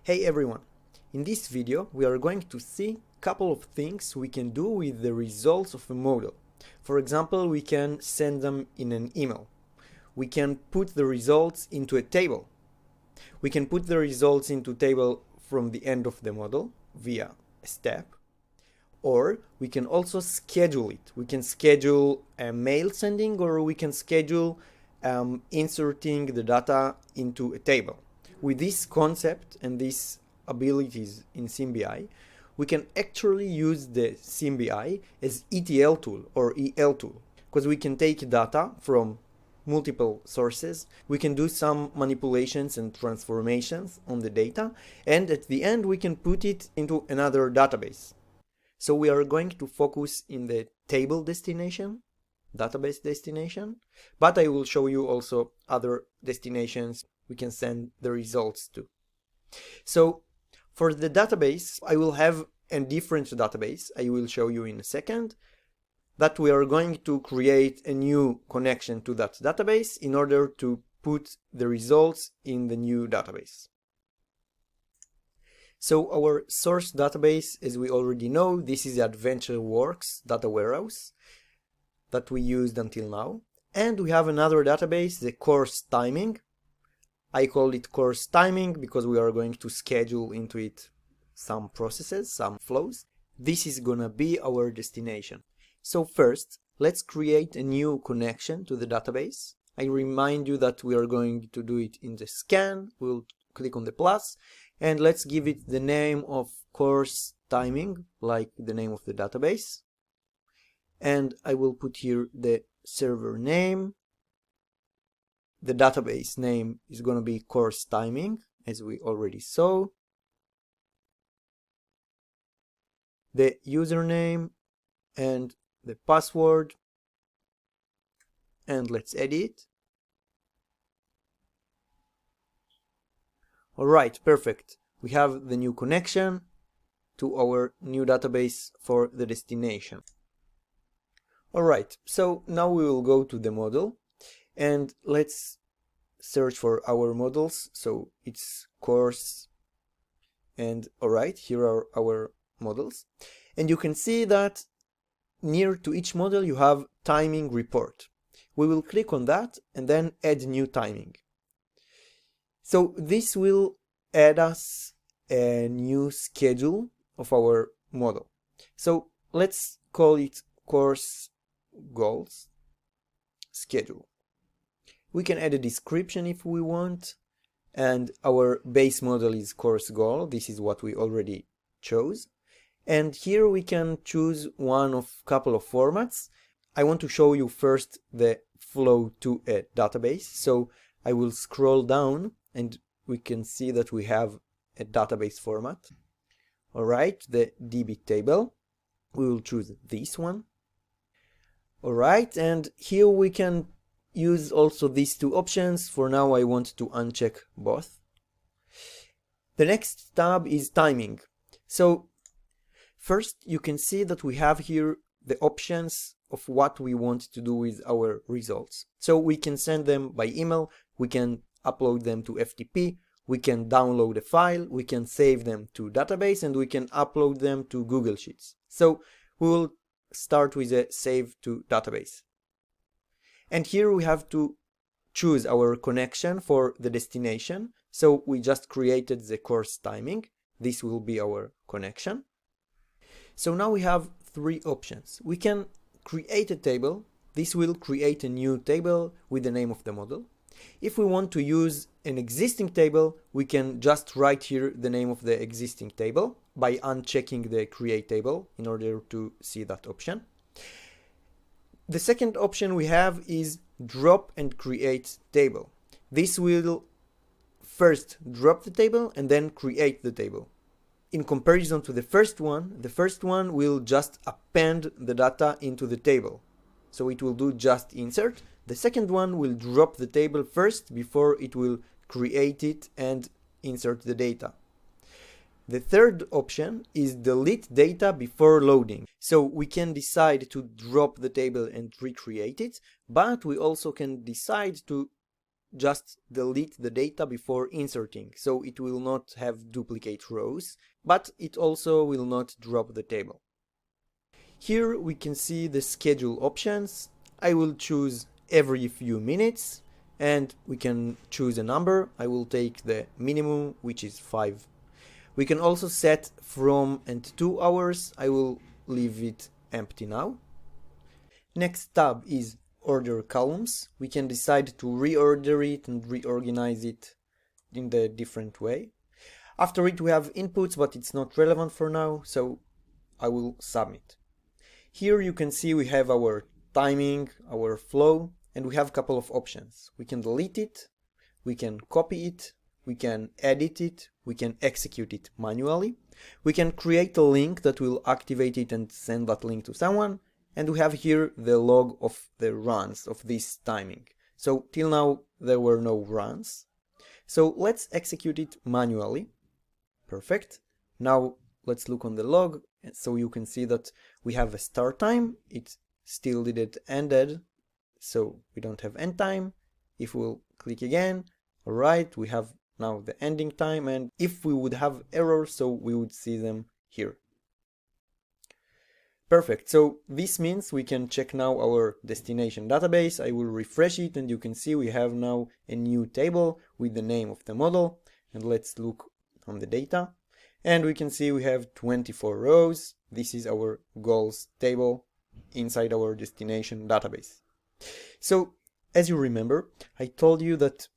Hey everyone! In this video we are going to see a couple of things we can do with the results of a model. For example, we can send them in an email. We can put the results into a table. We can put the results into a table from the end of the model via a step. Or we can also schedule it. We can schedule a mail sending, or we can schedule inserting the data into a table. With this concept and these abilities in SimBI, we can actually use the SimBI as ETL tool or EL tool, because we can take data from multiple sources, we can do some manipulations and transformations on the data, and at the end we can put it into another database. So we are going to focus in the table destination, database destination, but I will show you also other destinations we can send the results to. So for the database, I will have a different database, I will show you in a second, that we are going to create a new connection to that database in order to put the results in the new database. So our source database, as we already know, this is the AdventureWorks data warehouse that we used until now. And we have another database, the course timing. I call it course timing because we are going to schedule into it some processes, some flows. This is gonna be our destination. So first, let's create a new connection to the database. I remind you that we are going to do it in the scan. We'll click on the plus and let's give it the name of course timing, like the name of the database. And I will put here the server name. The database name is going to be course timing, as we already saw. The username and the password. And let's edit. Alright, perfect. We have the new connection to our new database for the destination. Alright, so now we will go to the model and let's search for our models. So it's course, and alright, here are our models. And you can see that near to each model you have timing report. We will click on that and then add new timing. So this will add us a new schedule of our model. So let's call it course goals schedule. We can add a description if we want, and our base model is course goal. This is what we already chose. And here we can choose one of couple of formats. I want to show you first the flow to a database. So I will scroll down and we can see that we have a database format. Alright, the DB table. We will choose this one. Alright, and here we can use also these two options. For now I want to uncheck both. The next tab is timing. So first you can see that we have here the options of what we want to do with our results. So we can send them by email, we can upload them to FTP, we can download a file, we can save them to database, and we can upload them to Google Sheets. So we will start with a save to database. And here we have to choose our connection for the destination. So we just created the course timing. This will be our connection. So now we have three options. We can create a table. This will create a new table with the name of the model. If we want to use an existing table, we can just write here the name of the existing table by unchecking the create table in order to see that option. The second option we have is drop and create table. This will first drop the table and then create the table. In comparison to the first one will just append the data into the table. So it will do just insert. The second one will drop the table first before it will create it and insert the data. The third option is delete data before loading. So we can decide to drop the table and recreate it, but we also can decide to just delete the data before inserting, so it will not have duplicate rows, but it also will not drop the table. Here we can see the schedule options. I will choose every few minutes, and we can choose a number. I will take the minimum, which is 5. We can also set from and 2 hours. I will leave it empty now. Next tab is order columns. We can decide to reorder it and reorganize it in the different way. After it we have inputs, but it's not relevant for now, so I will submit. Here you can see we have our timing, our flow, and we have a couple of options. We can delete it, we can copy it, we can edit it, we can execute it manually, we can create a link that will activate it and send that link to someone, and we have here the log of the runs of this timing. So till now there were no runs. So let's execute it manually. Perfect. Now let's look on the log, so you can see that we have a start time. It still didn't ended, so we don't have end time. If we'll click again, alright, we have now the ending time, and if we would have errors, so we would see them here. Perfect. So this means we can check now our destination database. I will refresh it, and you can see we have now a new table with the name of the model. And let's look on the data, and we can see we have 24 rows. This is our goals table inside our destination database. So as you remember, I told you that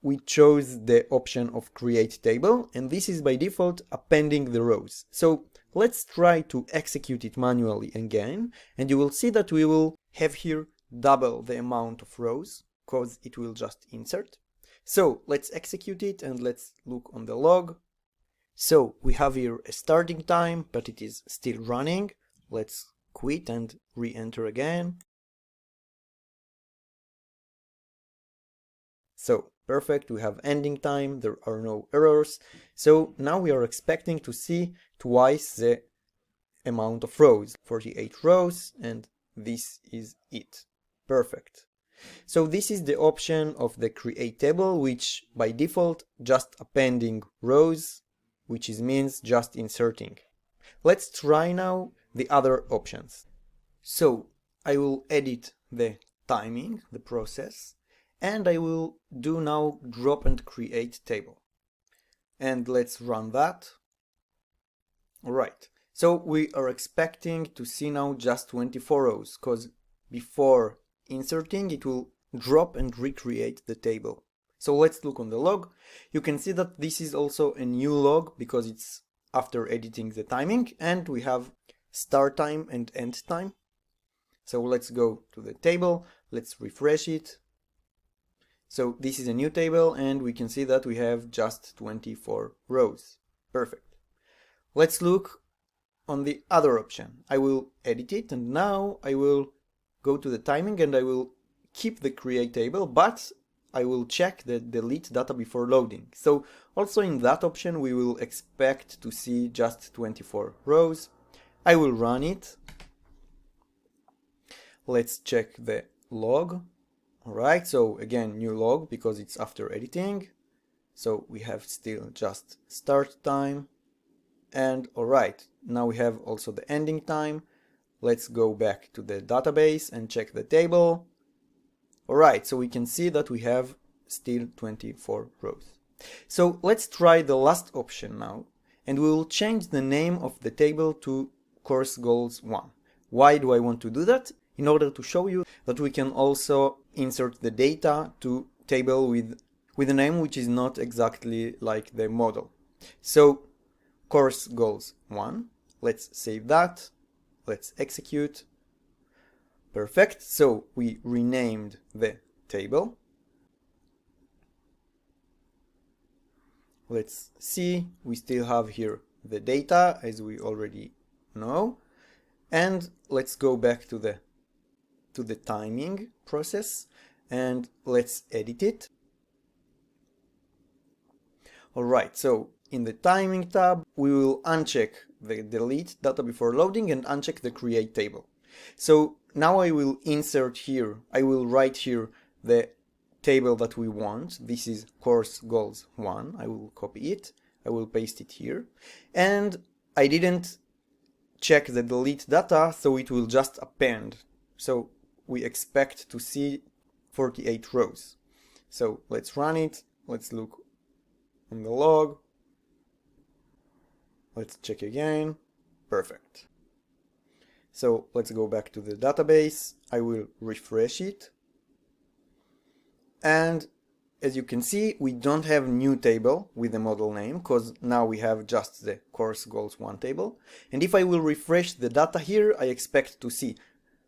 we chose the option of create table, and this is by default appending the rows. So let's try to execute it manually again, and you will see that we will have here double the amount of rows because it will just insert. So let's execute it and let's look on the log. So we have here a starting time, but it is still running. Let's quit and re-enter again. So perfect, we have ending time, there are no errors. So now we are expecting to see twice the amount of rows, 48 rows, and this is it. Perfect. So this is the option of the create table, which by default just appending rows, which means just inserting. Let's try now the other options. So I will edit the timing, the process, and I will do now drop and create table. And let's run that. Alright, so we are expecting to see now just 24 rows, because before inserting it will drop and recreate the table. So let's look on the log. You can see that this is also a new log because it's after editing the timing, and we have start time and end time. So let's go to the table, let's refresh it. So this is a new table, and we can see that we have just 24 rows. Perfect. Let's look on the other option. I will edit it, and now I will go to the timing and I will keep the create table, but I will check the delete data before loading. So also in that option we will expect to see just 24 rows. I will run it. Let's check the log. Alright, so again new log because it's after editing. So we have still just start time. And alright, now we have also the ending time. Let's go back to the database and check the table. Alright, so we can see that we have still 24 rows. So let's try the last option now, and we will change the name of the table to course goals 1. Why do I want to do that? In order to show you that we can also insert the data to table with a name which is not exactly like the model. So course goals 1, let's save that, let's execute. Perfect, so we renamed the table. Let's see, we still have here the data as we already know, and let's go back to the timing process and let's edit it. Alright, so in the timing tab we will uncheck the delete data before loading and uncheck the create table. So now I will insert here, I will write here the table that we want. This is course goals 1. I will copy it. I will paste it here. And I didn't check the delete data, so it will just append. So we expect to see 48 rows. So let's run it. Let's look on the log. Let's check again. Perfect. So let's go back to the database. I will refresh it. And as you can see, we don't have new table with the model name because now we have just the course goals 1 table. And if I will refresh the data here, I expect to see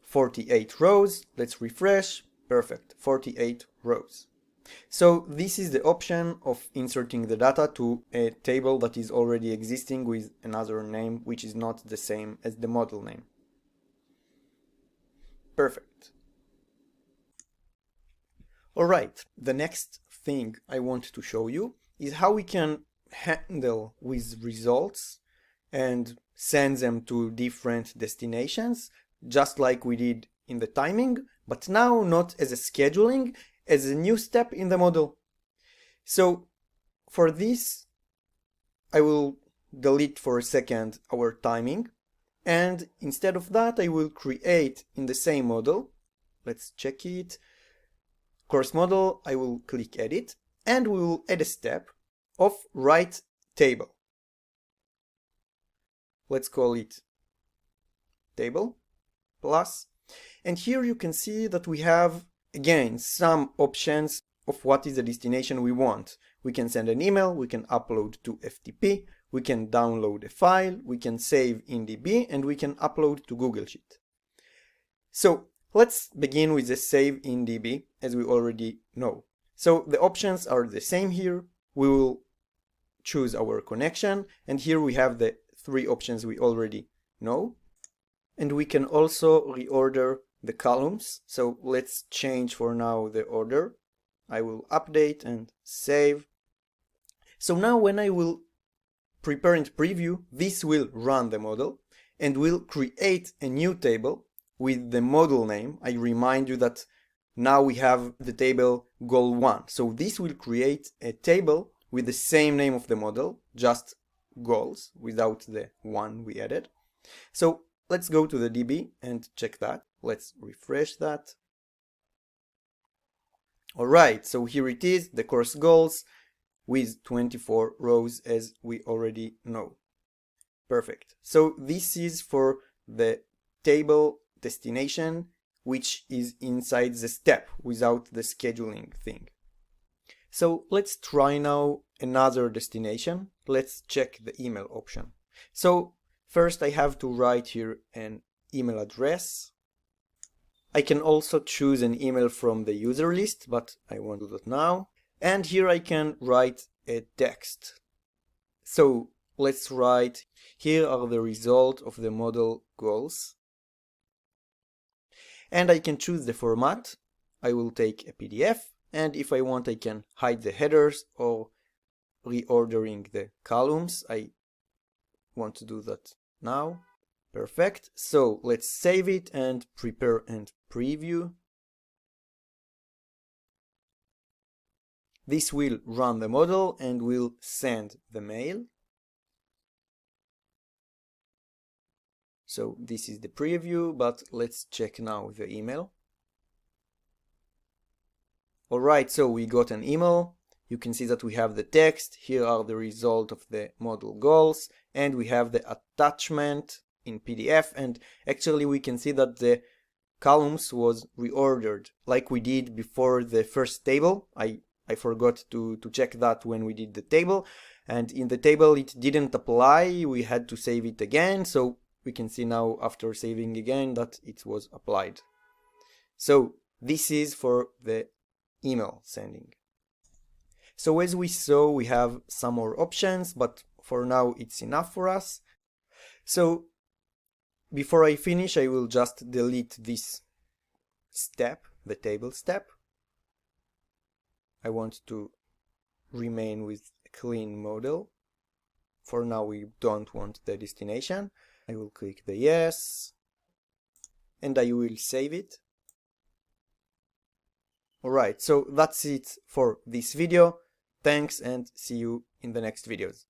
48 rows. Let's refresh. Perfect. 48 rows. So this is the option of inserting the data to a table that is already existing with another name which is not the same as the model name. Perfect. Alright, the next thing I want to show you is how we can handle with results and send them to different destinations, just like we did in the timing, but now not as a scheduling, as a new step in the model. So for this, I will delete for a second our timing, and instead of that I will create in the same model, let's check it, course model, I will click edit, and we will add a step of write table. Let's call it table plus, and here you can see that we have again some options of what is the destination we want. We can send an email, we can upload to FTP, we can download a file, we can save in DB, and we can upload to Google Sheet. So let's begin with the save in DB, as we already know. So the options are the same here. We will choose our connection, and here we have the 3 options we already know. And we can also reorder the columns. So let's change for now the order. I will update and save. So now when I will prepare and preview, this will run the model and will create a new table with the model name. I remind you that now we have the table goal 1. So this will create a table with the same name of the model, just goals without the 1 we added. So let's go to the DB and check that. Let's refresh that. Alright, so here it is, the course goals with 24 rows as we already know. Perfect. So this is for the table destination, which is inside the step without the scheduling thing. So let's try now another destination. Let's check the email option. So first I have to write here an email address. I can also choose an email from the user list, but I won't do that now. And here I can write a text. So let's write, here are the results of the model goals. And I can choose the format. I will take a PDF, and if I want I can hide the headers or reordering the columns. I want to do that now. Perfect. So let's save it and prepare and preview. This will run the model and will send the mail. So this is the preview, but let's check now the email. Alright, so we got an email. You can see that we have the text. Here are the results of the model goals, and we have the attachment in PDF, and actually we can see that the columns was reordered like we did before the first table. I forgot to check that when we did the table, and in the table it didn't apply. We had to save it again, so we can see now after saving again that it was applied. So this is for the email sending. So as we saw, we have some more options, but for now it's enough for us. So before I finish, I will just delete this step, the table step. I want to remain with a clean model. For now, we don't want the destination. I will click the yes, and I will save it. Alright, so that's it for this video. Thanks and see you in the next videos.